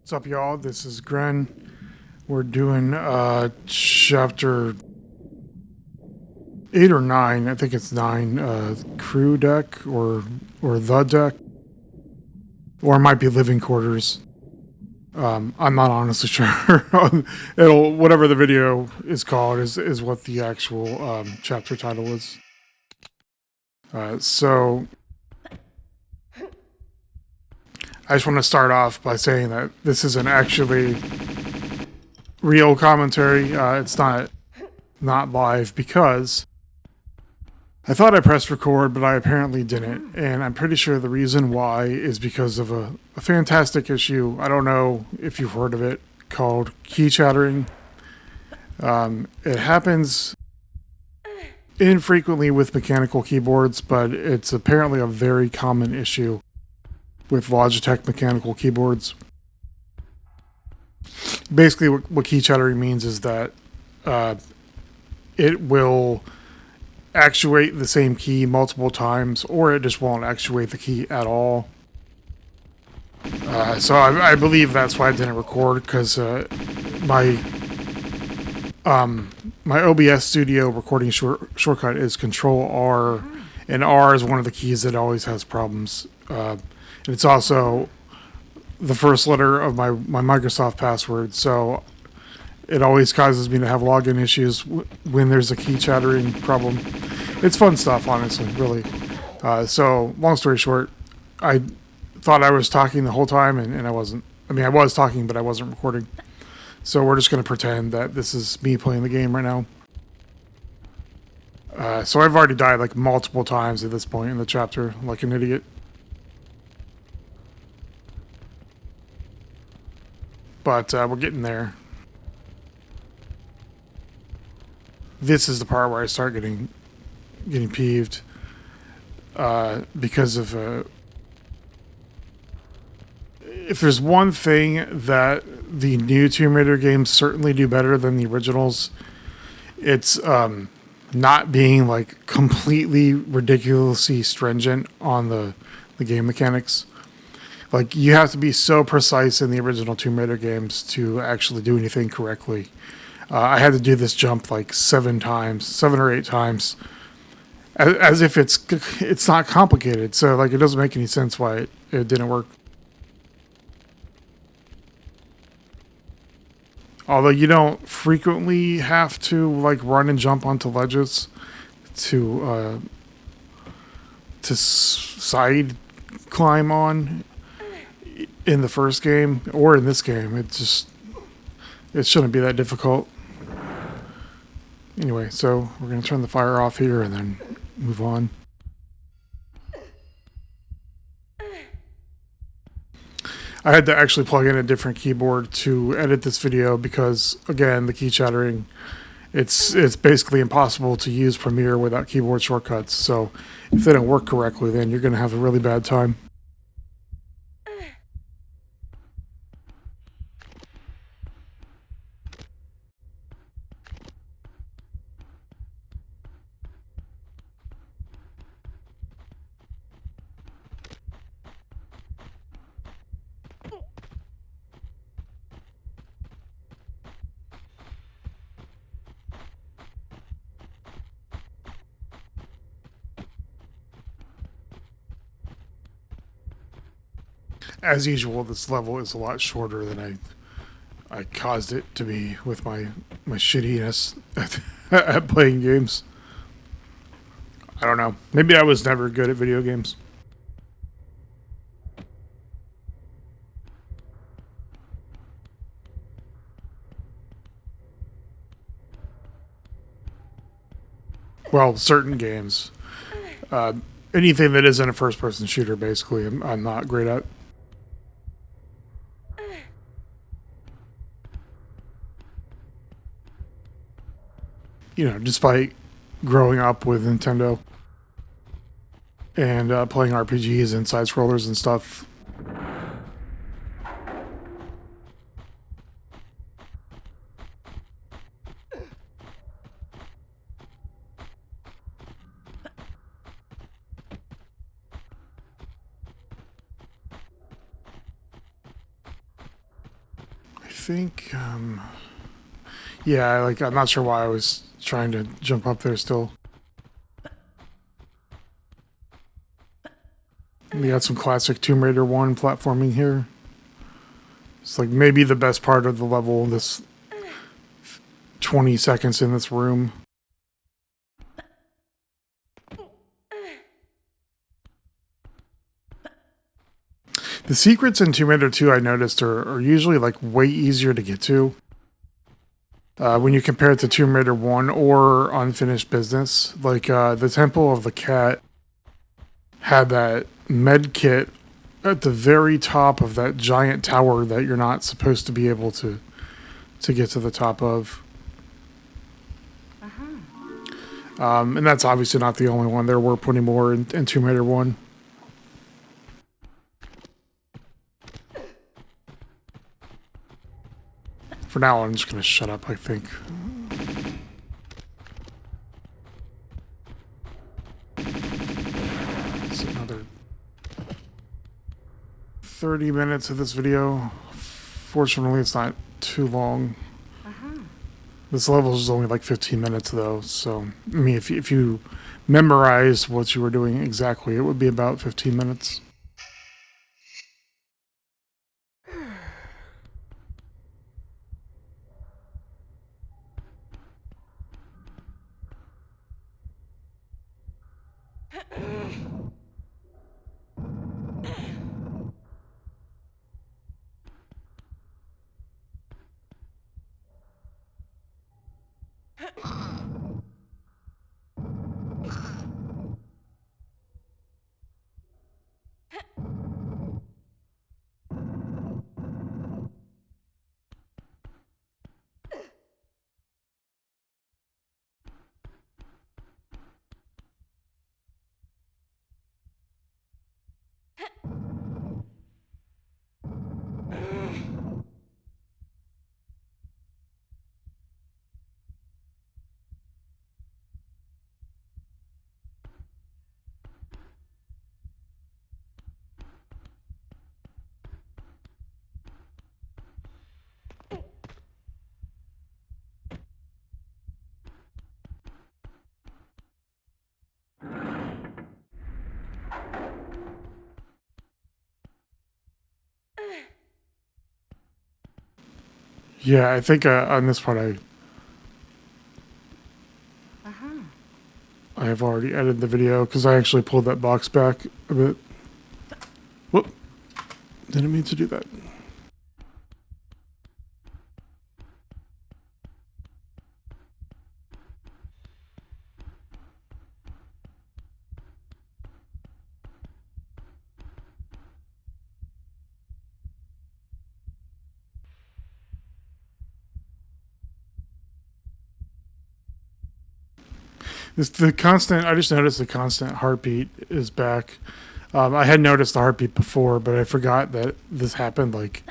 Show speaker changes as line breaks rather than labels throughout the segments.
What's up, y'all? This is Gren. We're doing chapter 8 or 9. I think it's 9. Crew deck or the deck, or it might be living quarters. I'm not honestly sure. It'll whatever the video is called is what the actual chapter title is. So I just want to start off by saying that this isn't actually real commentary. It's not live because I thought I pressed record, but I apparently didn't. And I'm pretty sure the reason why is because of a fantastic issue. I don't know if you've heard of it, called key chattering. It happens infrequently with mechanical keyboards, but it's apparently a very common issue with Logitech mechanical keyboards. Basically, what key chattering means is that it will actuate the same key multiple times, or it just won't actuate the key at all. So I believe that's why I didn't record, because my OBS Studio recording shortcut is Control R, and R is one of the keys that always has problems. And it's also the first letter of my Microsoft password, so it always causes me to have login issues when there's a key chattering problem. It's fun stuff, honestly, really. So, long story short, I thought I was talking the whole time, and I wasn't. I mean, I was talking, but I wasn't recording. So we're just going to pretend that this is me playing the game right now. So I've already died like multiple times at this point in the chapter, like an idiot. But we're getting there. This is the part where I start getting peeved because of if there's one thing that the new Tomb Raider games certainly do better than the originals, it's not being like completely ridiculously stringent on the game mechanics. Like, you have to be so precise in the original Tomb Raider games to actually do anything correctly. I had to do this jump like 7 or 8 times, as if it's not complicated. So like, it doesn't make any sense why it didn't work. Although you don't frequently have to like run and jump onto ledges to side climb on in the first game or in this game. It shouldn't be that difficult. Anyway, so we're going to turn the fire off here and then move on. I had to actually plug in a different keyboard to edit this video because, again, the key chattering, it's basically impossible to use Premiere without keyboard shortcuts. So if they don't work correctly, then you're going to have a really bad time. As usual, this level is a lot shorter than I caused it to be with my shittiness at playing games. I don't know. Maybe I was never good at video games. Well, certain games. Anything that isn't a first-person shooter, basically, I'm not great at. You know, despite growing up with Nintendo and playing RPGs and side-scrollers and stuff. think, yeah, like, I'm not sure why I was trying to jump up there still. We got some classic Tomb Raider 1 platforming here. It's like maybe the best part of the level, this 20 seconds in this room. The secrets in Tomb Raider 2 I noticed are usually like way easier to get to. When you compare it to Tomb Raider 1 or Unfinished Business. Like the Temple of the Cat had that med kit at the very top of that giant tower that you're not supposed to be able to get to the top of. And that's obviously not the only one. There were plenty more in Tomb Raider 1. For now, I'm just going to shut up, I think. It's another 30 minutes of this video. Fortunately, it's not too long. This level is only like 15 minutes, though. So, I mean, if you memorize what you were doing exactly, it would be about 15 minutes. Yeah, I think on this part I have already edited the video because I actually pulled that box back a bit. Whoop. Didn't mean to do that. I just noticed the constant heartbeat is back. I had noticed the heartbeat before, but I forgot that this happened like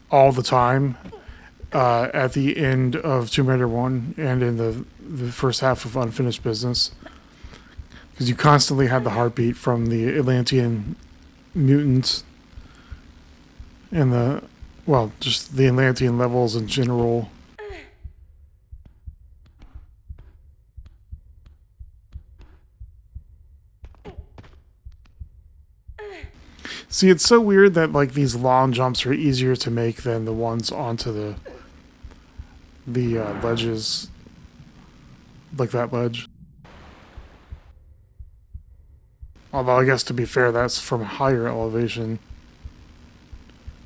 all the time at the end of Tomb Raider 1 and in the first half of Unfinished Business. Because you constantly had the heartbeat from the Atlantean mutants and just the Atlantean levels in general. See, it's so weird that like these long jumps are easier to make than the ones onto the ledges, like that ledge. Although I guess to be fair, that's from higher elevation.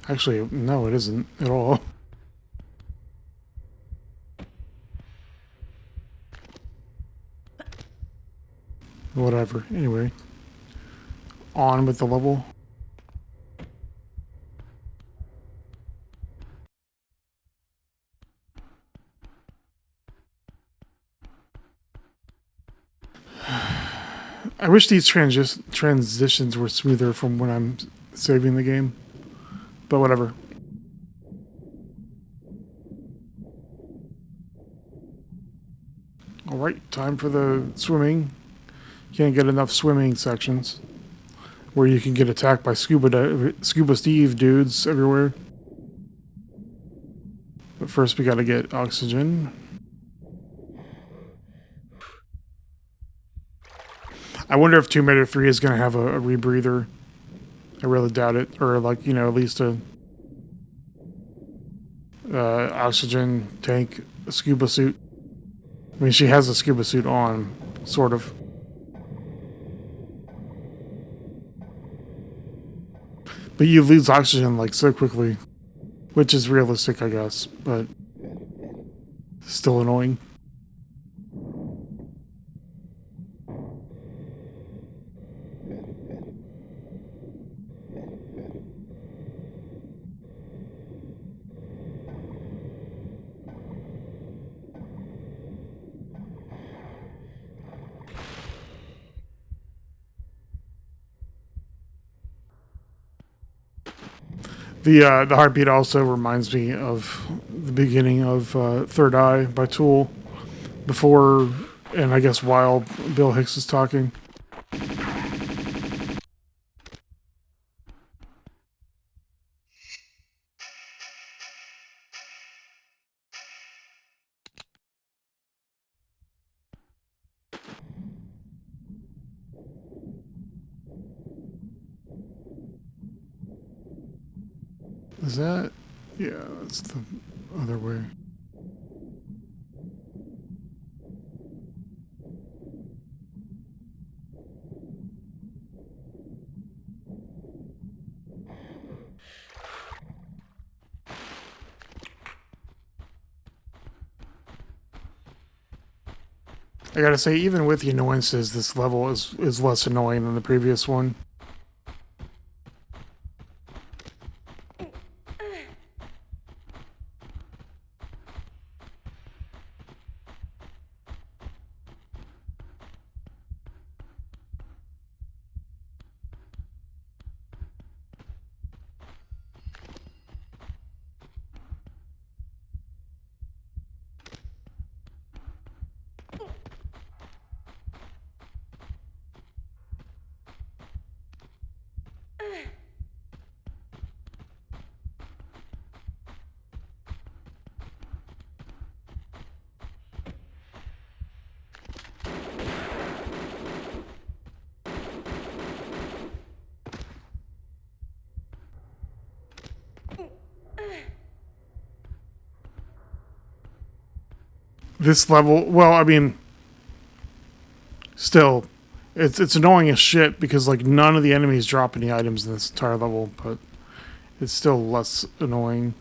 Actually, no, it isn't at all. Whatever. Anyway, on with the level. I wish these transitions were smoother from when I'm saving the game, but whatever. Alright, time for the swimming. Can't get enough swimming sections where you can get attacked by Scuba Steve dudes everywhere. But first we gotta get oxygen. I wonder if Tomb Raider 3 is gonna have a rebreather. I really doubt it. Or like, you know, at least a oxygen tank, a scuba suit. I mean, she has a scuba suit on, sort of. But you lose oxygen like so quickly, which is realistic, I guess, but still annoying. The heartbeat also reminds me of the beginning of Third Eye by Tool, before, and I guess while Bill Hicks is talking. Is that? Yeah, that's the other way. I gotta say, even with the annoyances, this level is less annoying than the previous one. This level, well, I mean, still, it's annoying as shit because like none of the enemies drop any items in this entire level, but it's still less annoying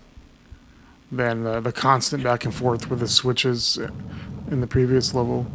than the constant back and forth with the switches in the previous level.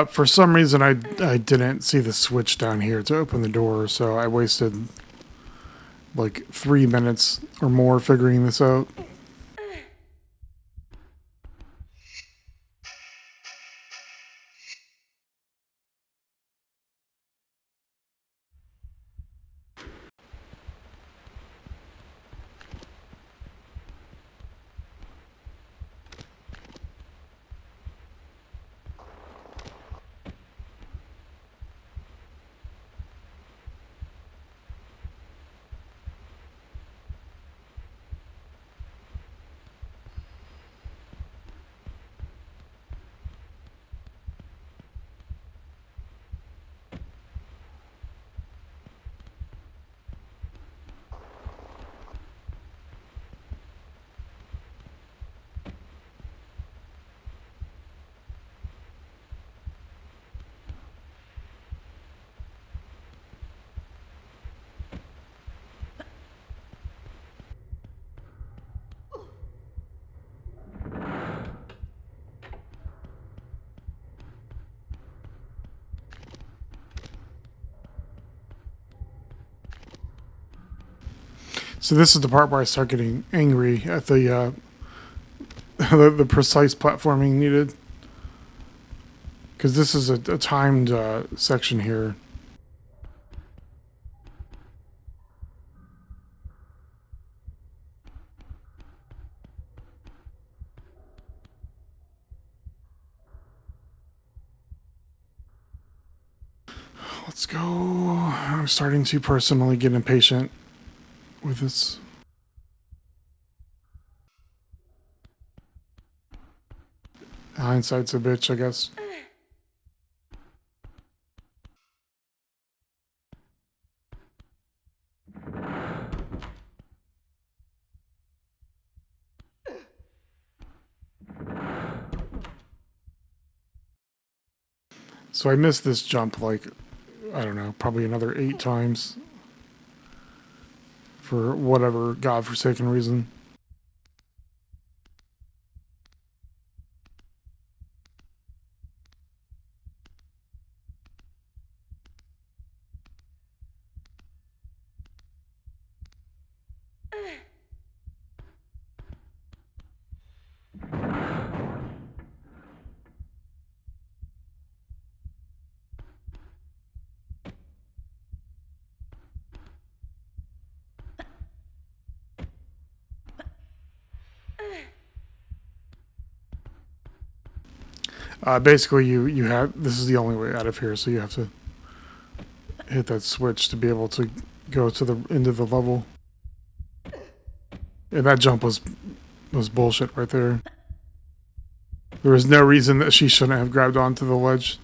For some reason, I didn't see the switch down here to open the door, so I wasted like 3 minutes or more figuring this out. So this is the part where I start getting angry at the the precise platforming needed, because this is a timed section here. Let's go. I'm starting to personally get impatient with this. Hindsight's a bitch, I guess. So I missed this jump like, I don't know, probably another 8 times. For whatever godforsaken reason. Basically, you have, this is the only way out of here, so you have to hit that switch to be able to go to the end of the level. And that jump was bullshit right there. There was no reason that she shouldn't have grabbed onto the ledge.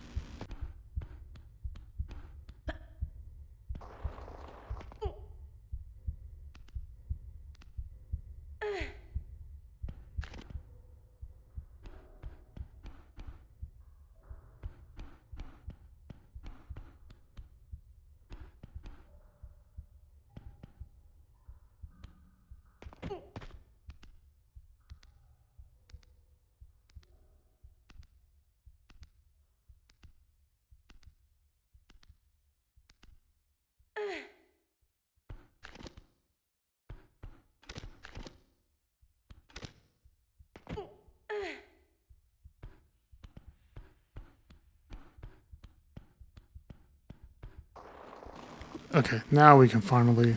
Okay, now we can finally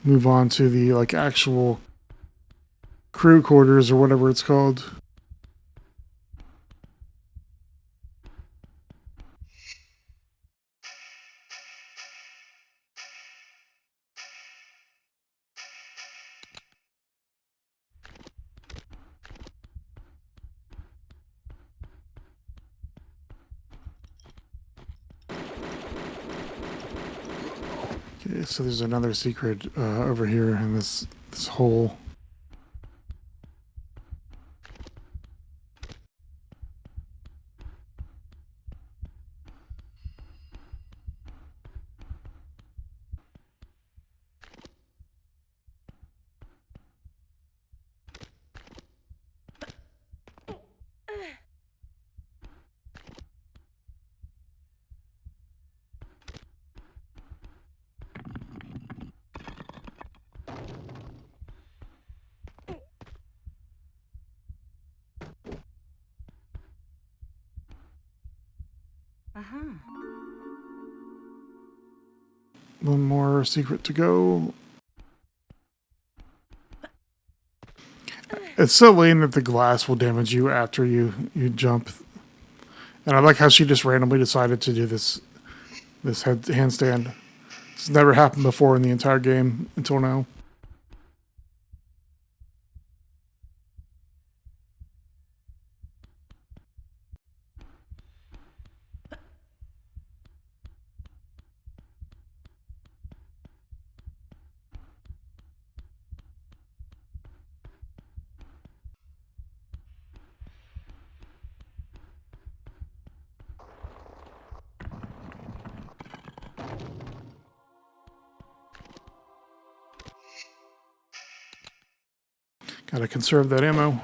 move on to the like actual crew quarters or whatever it's called. Okay, so there's another secret over here in this hole. One more secret to go. It's so lame that the glass will damage you after you jump. And I like how she just randomly decided to do this handstand. It's never happened before in the entire game until now. Gotta conserve that ammo.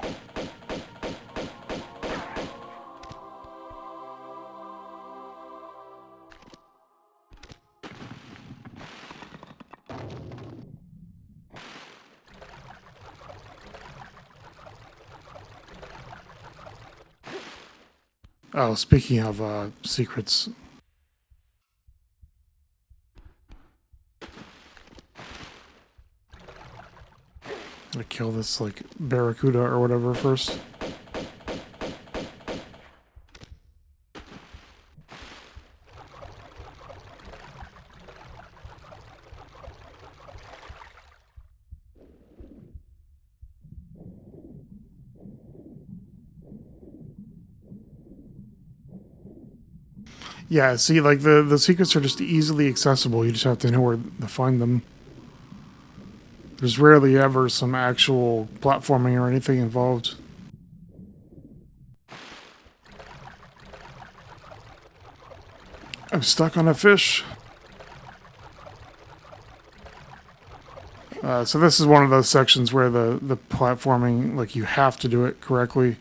Oh, speaking of secrets, I'm gonna kill this like barracuda or whatever first. Yeah, see, like the secrets are just easily accessible. You just have to know where to find them. There's rarely ever some actual platforming or anything involved. I'm stuck on a fish. So this is one of those sections where the platforming, like you have to do it correctly.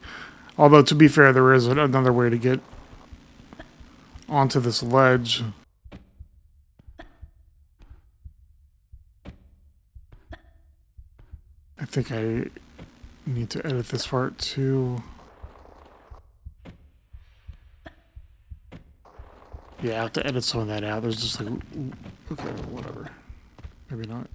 Although to be fair, there is another way to get onto this ledge. I think I need to edit this part too. Yeah, I have to edit some of that out. There's just like, okay, whatever. Maybe not.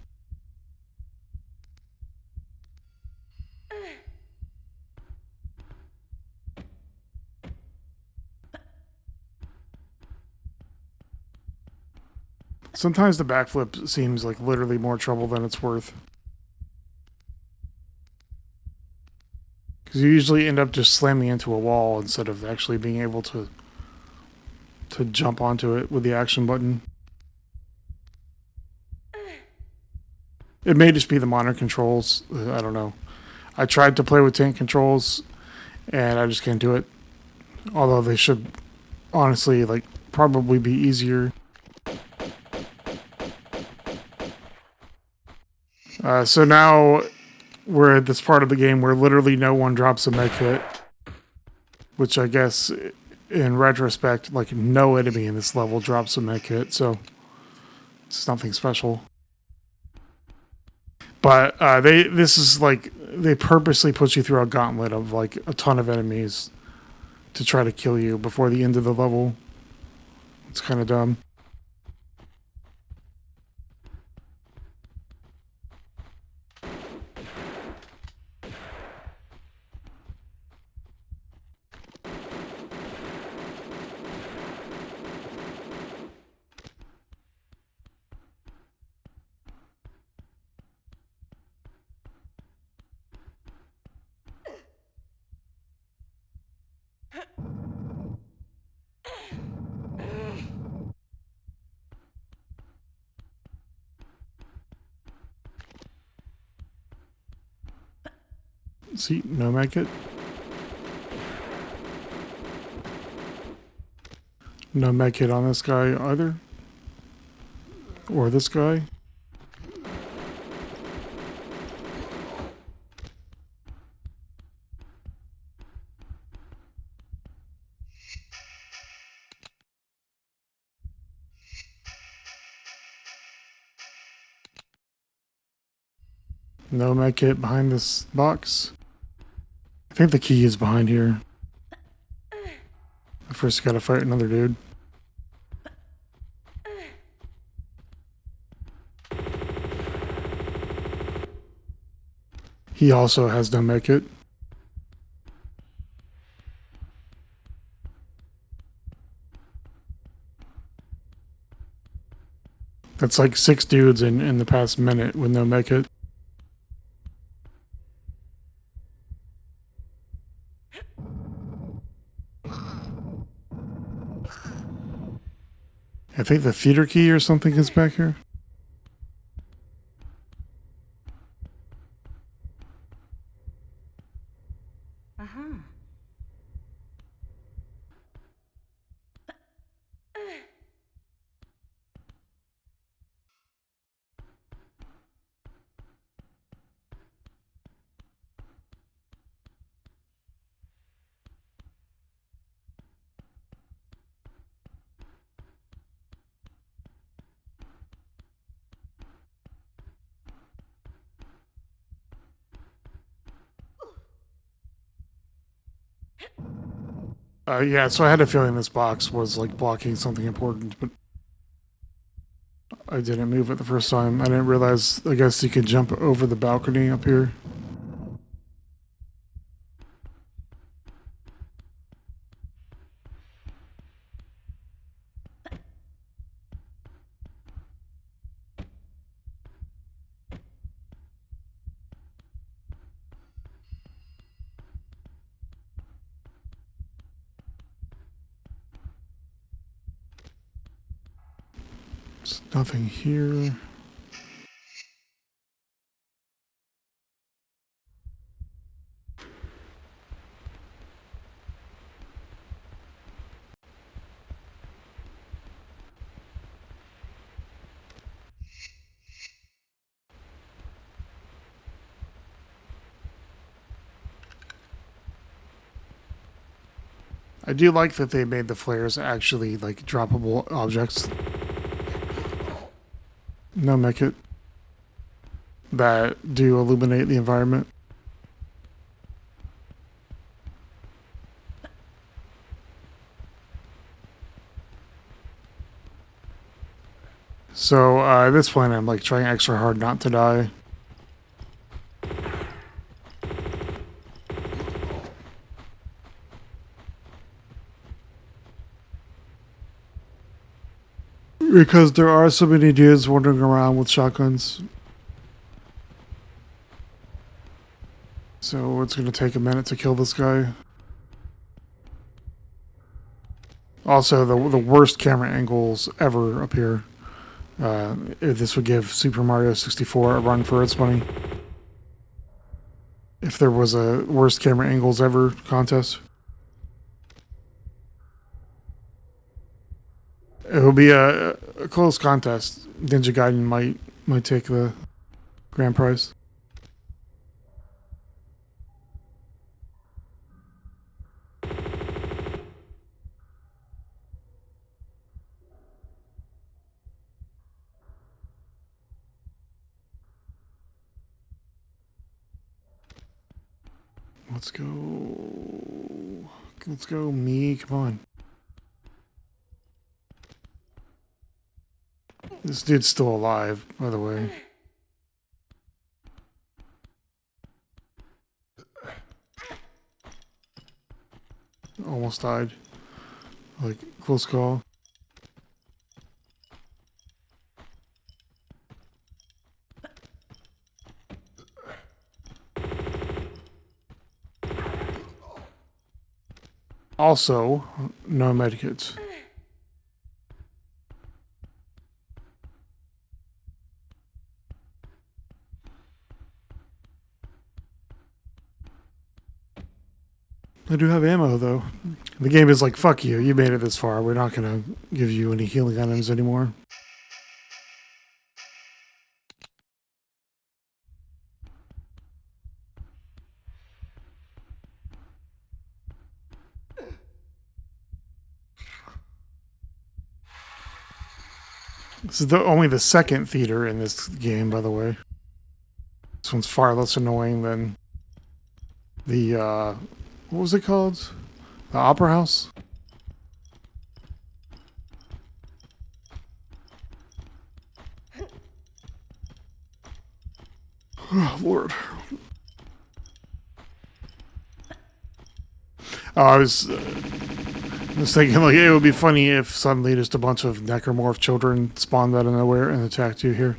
Sometimes the backflip seems like literally more trouble than it's worth. Because you usually end up just slamming into a wall instead of actually being able to jump onto it with the action button. It may just be the monitor controls. I don't know. I tried to play with tank controls, and I just can't do it. Although they should, honestly, like probably be easier. So now we're at this part of the game where literally no one drops a med kit, which I guess, in retrospect, like no enemy in this level drops a med kit, so it's nothing special. But this is like they purposely put you through a gauntlet of like a ton of enemies to try to kill you before the end of the level. It's kind of dumb. See, no medkit. No medkit on this guy either. Or this guy. No medkit behind this box. I think the key is behind here. I first gotta fight another dude. He also has no medkit. That's like 6 dudes in the past minute with no medkit. I think the theater key or something is back here. Yeah, so I had a feeling this box was like blocking something important, but I didn't move it the first time. I didn't realize, I guess you could jump over the balcony up here. There's nothing here. I do like that they made the flares actually like droppable objects. No make it that do illuminate the environment. So at this point, I'm like trying extra hard not to die. Because there are so many dudes wandering around with shotguns. So it's going to take a minute to kill this guy. Also, the worst camera angles ever appear. This would give Super Mario 64 a run for its money. If there was a worst camera angles ever contest. It will be a close contest. Ninja Gaiden might take the grand prize. Let's go. Let's go, me. Come on. This dude's still alive, by the way. Almost died. Like, close call. Also, no medikits. I do have ammo, though. The game is like, fuck you, you made it this far. We're not gonna give you any healing items anymore. This is only the second theater in this game, by the way. This one's far less annoying than the, what was it called? The Opera House? Oh, Lord. Oh, I was thinking, like, it would be funny if suddenly just a bunch of necromorph children spawned out of nowhere and attacked you here.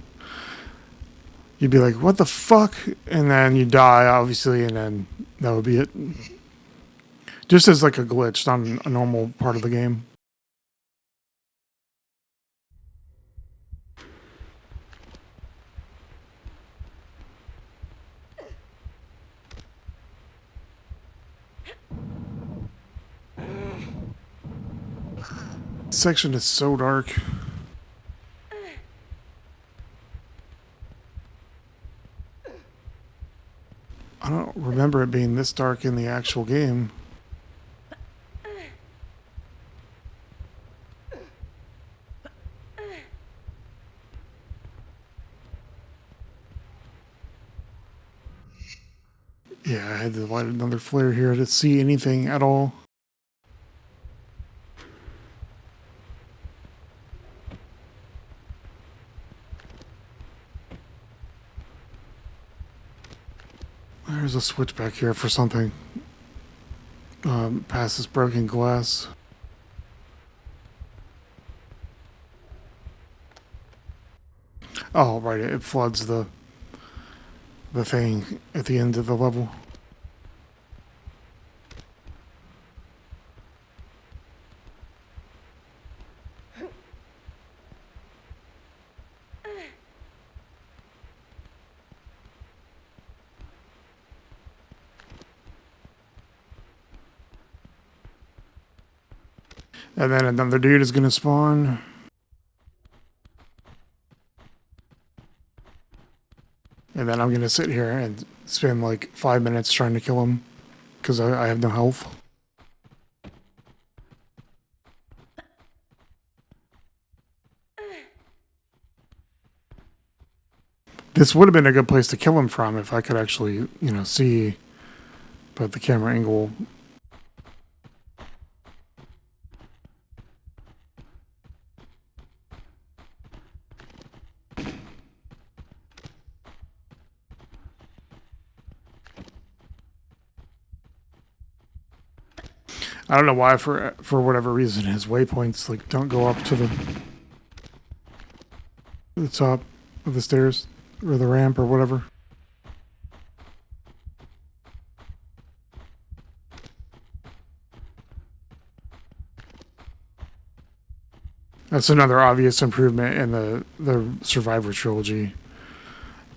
You'd be like, what the fuck? And then you die, obviously, and then that would be it. Just as like a glitch, not a normal part of the game. This section is so dark. I don't remember it being this dark in the actual game. Yeah, I had to light another flare here to see anything at all. There's a switch back here for something. Past this broken glass. Oh, right. It floods the thing at the end of the level. And then another dude is going to spawn. And then I'm going to sit here and spend like 5 minutes trying to kill him because I have no health. This would have been a good place to kill him from if I could actually, see. But the camera angle. I don't know why, for whatever reason, his waypoints like don't go up to the top of the stairs or the ramp or whatever. That's another obvious improvement in the Survivor trilogy.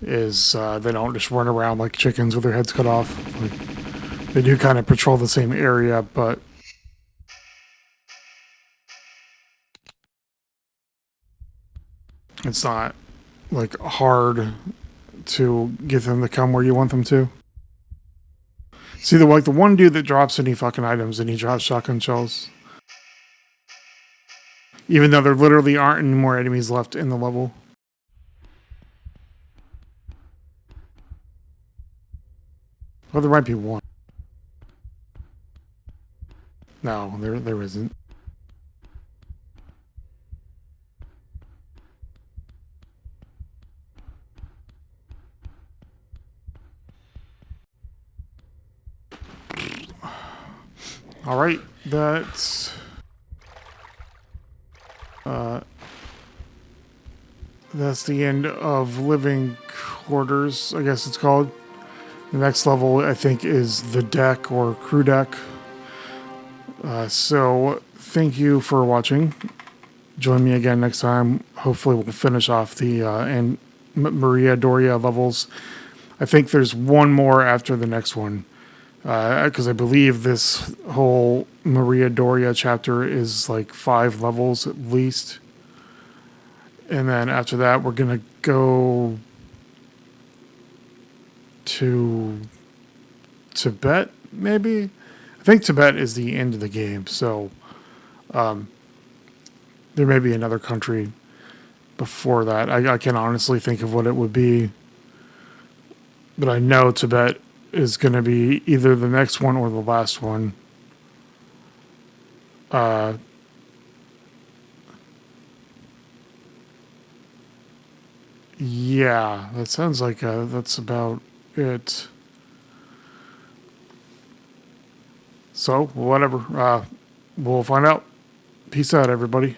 Is they don't just run around like chickens with their heads cut off. Like, they do kind of patrol the same area, but it's not like hard to get them to come where you want them to. See, the one dude that drops any fucking items and he drops shotgun shells. Even though there literally aren't any more enemies left in the level. Well, there might be one. No, there isn't. All right, that's the end of living quarters, I guess it's called. The next level, I think, is the deck or crew deck. So thank you for watching. Join me again next time. Hopefully we'll finish off the and Maria Doria levels. I think there's one more after the next one. Because I believe this whole Maria Doria chapter is like 5 levels at least. And then after that, we're going to go to Tibet, maybe? I think Tibet is the end of the game, so there may be another country before that. I can't honestly think of what it would be. But I know Tibet is going to be either the next one or the last one. Yeah, that sounds like that's about it. So, whatever. We'll find out. Peace out, everybody.